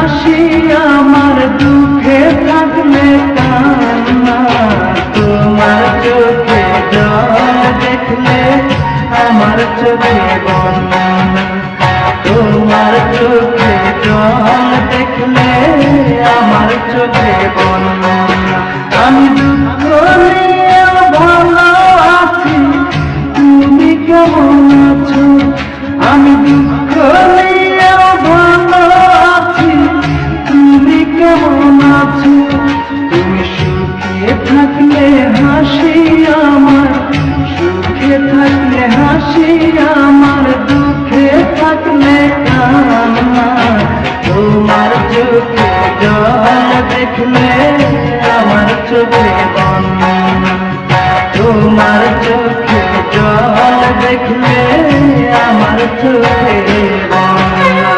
হাসি আমার দুঃখে থাকলে কান্না, তোমার চোখে জল দেখলে আমার চোখে বন্যা, তোমার চোখে জল দেখলে আমার চোখে বন্যা। আমি দুঃখ নিয়েও ভালো আছি, তুমি কেমন আছো? আমি দুঃখ নিয়েও ভালো আছি, তুমি কেমন আছো? তুমি সুখে থাকলে হাসি আমার, সুখে থাকলে হাসি আমার, দুঃখে থাকলে কান্না, তোমার চোখে জল দেখলে আমার চোখে বন্যা, তোমার চোখে জল দেখলে আমার চোখে বন্যা।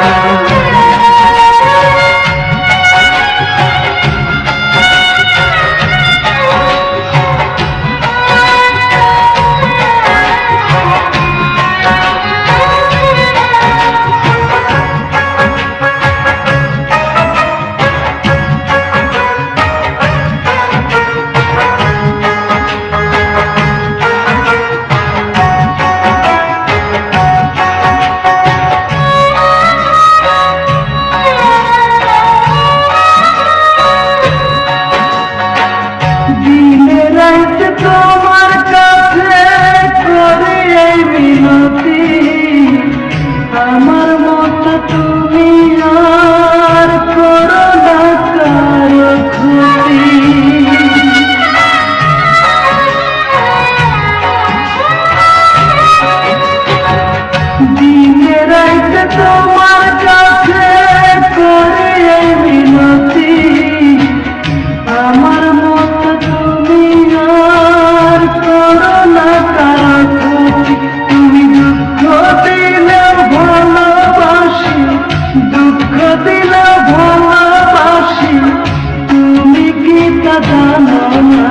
তোমার কাছে করে এই মিনতি, আমার মতো তুমি আর করো না কারো ক্ষতি। দিনে রাইতে তোমার কাছে করে এই মিনতি, আমার মতো তুমি আর করো না কারো ক্ষতি। তুমি দুঃখ দিলে ভালোবাসি, দুঃখ দিলে ভালোবাসি, তুমি কি তা জানো না?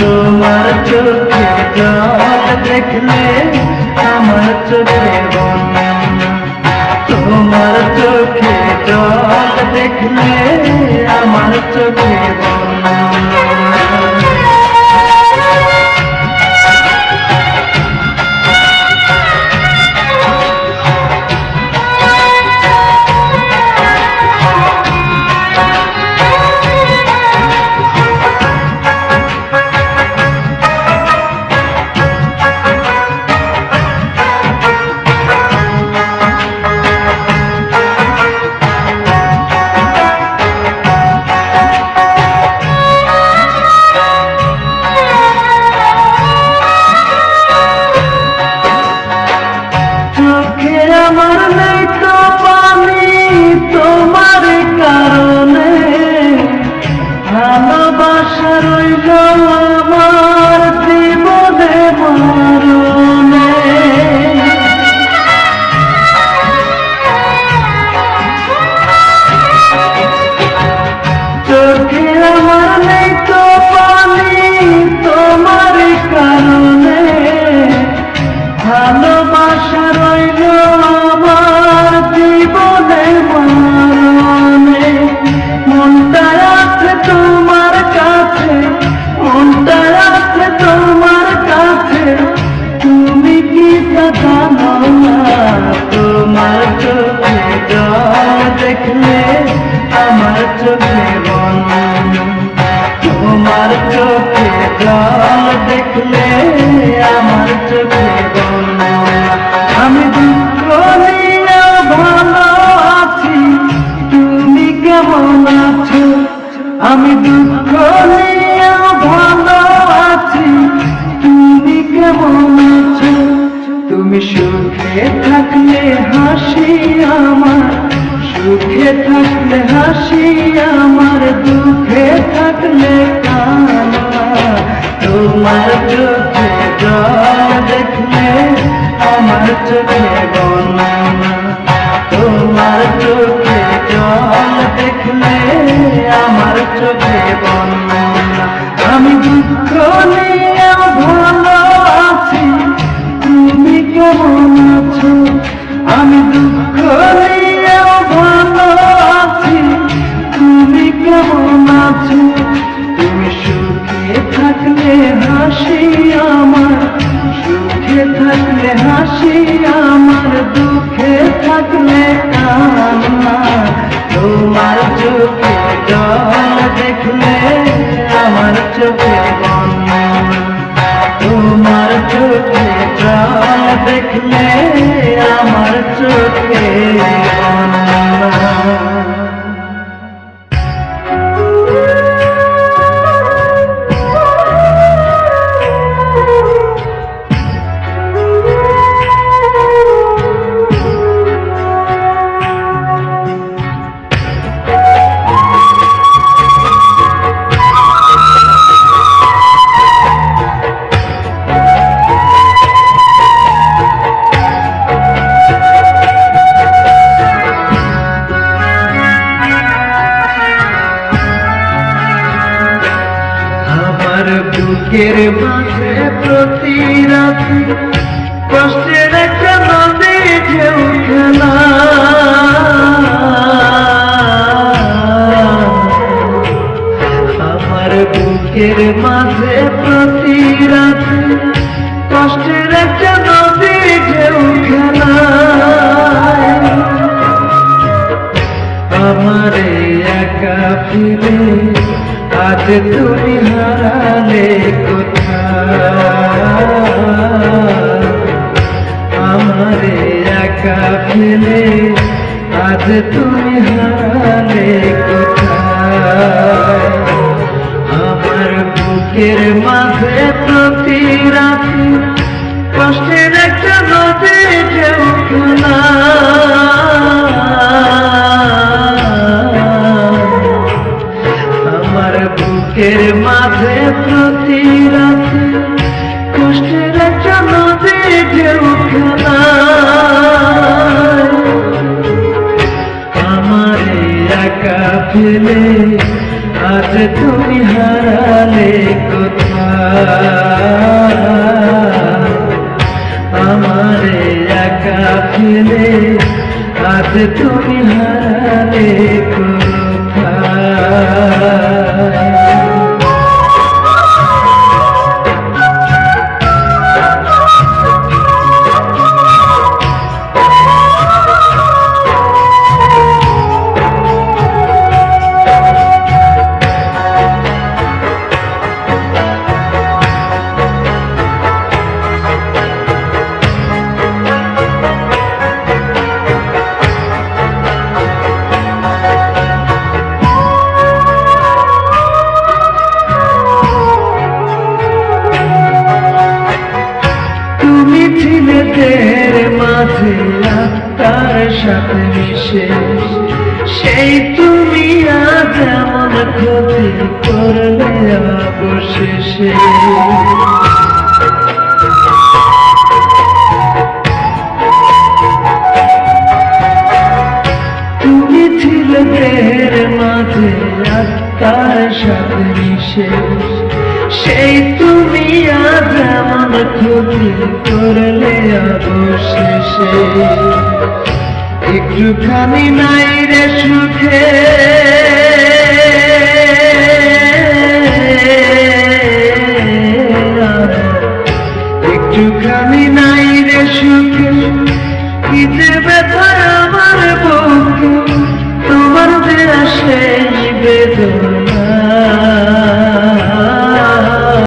তোমার চোখে জল দেখলে আমার চোখে বন্যা, তোমার চোখে জল দেখলে আমার চোখে বন্যা। আমার নেই তো পানি তোমার কারণে, ভালোবাসা রইল আমার জীবনে মরণে। চোখে আমার নেই তো পানি তোমার কারণে, ভালোবাসা রইল আমার জীবনে মরণে। মনটা আছে তোমার কাছে, মনটা আছে তোমার কাছে, তুমি কি তা জানো না? তোমার চোখে জল দেখলে আমার চোখে বন্যা, তোমার চোখে জল দেখলে আমার চোখে বন্যা। আমি দুঃখ নিয়ে ভালো আছি, তুমি কেমন আছো? আমি দুঃখ নিয়ে ভালো আছি, তুমি কেমন আছো? তুমি সুখে থাকলে হাসি আমার, সুখে থাকলে হাসি আমার, দুঃখে থাকলে কান্না, তোমার চোখে জল দেখলে আমার চোখে বন্যা, তোমার চোখে জল দেখলে আমার চোখে বন্যা। আমি দুঃখ নিয়ে ভালো আছি, তুমি কেমন আছো? আমি দুঃখ নিয়ে ভালো আছি, বাসি আমার, সুখে থাকলে হাসি আমার, দুঃখে থাকলে কান্না। তোমার চোখে জল দেখলে আমার চোখে বন্যা, তোমার চোখে জল দেখলে আমার চোখে বন্যা। বুকের মাঝে প্রতি রাতে কষ্টের একটা নদী ঢেউ খেলা, আমার বুকের মাঝে প্রতি রাতে কষ্টের একটা নদী ঢেউ খেলা। আমারে একা ফিরে আজ তুমি হারালে কোথায়, আমারে একা ফেলে আজ তুমি হারালে কোথায়। আমার বুকের মাঝে প্রতি রাতে কষ্টের একটা নদী ঢেউ খেলা, বুকের মাঝে প্রতি রাতে কষ্টের একটা নদী ঢেউ খেলা। আমারে একা ফেলে আজ তুমি হারালে কোথায়, আমারে একা ফেলে আজ তুমি হারালে কোথায়। ছেলেদের মাঝে আত্মার সাথে মিশে, সেই তুমি আজ এমন ক্ষতি করলে অবশেষে। তুমি ছেলেদের মাঝে আত্মার সাথে মিশে, সেই তুমি আজ এমন ক্ষতি করলে অবশেষে। একটুখানি নাই রে সুখে, একটুখানি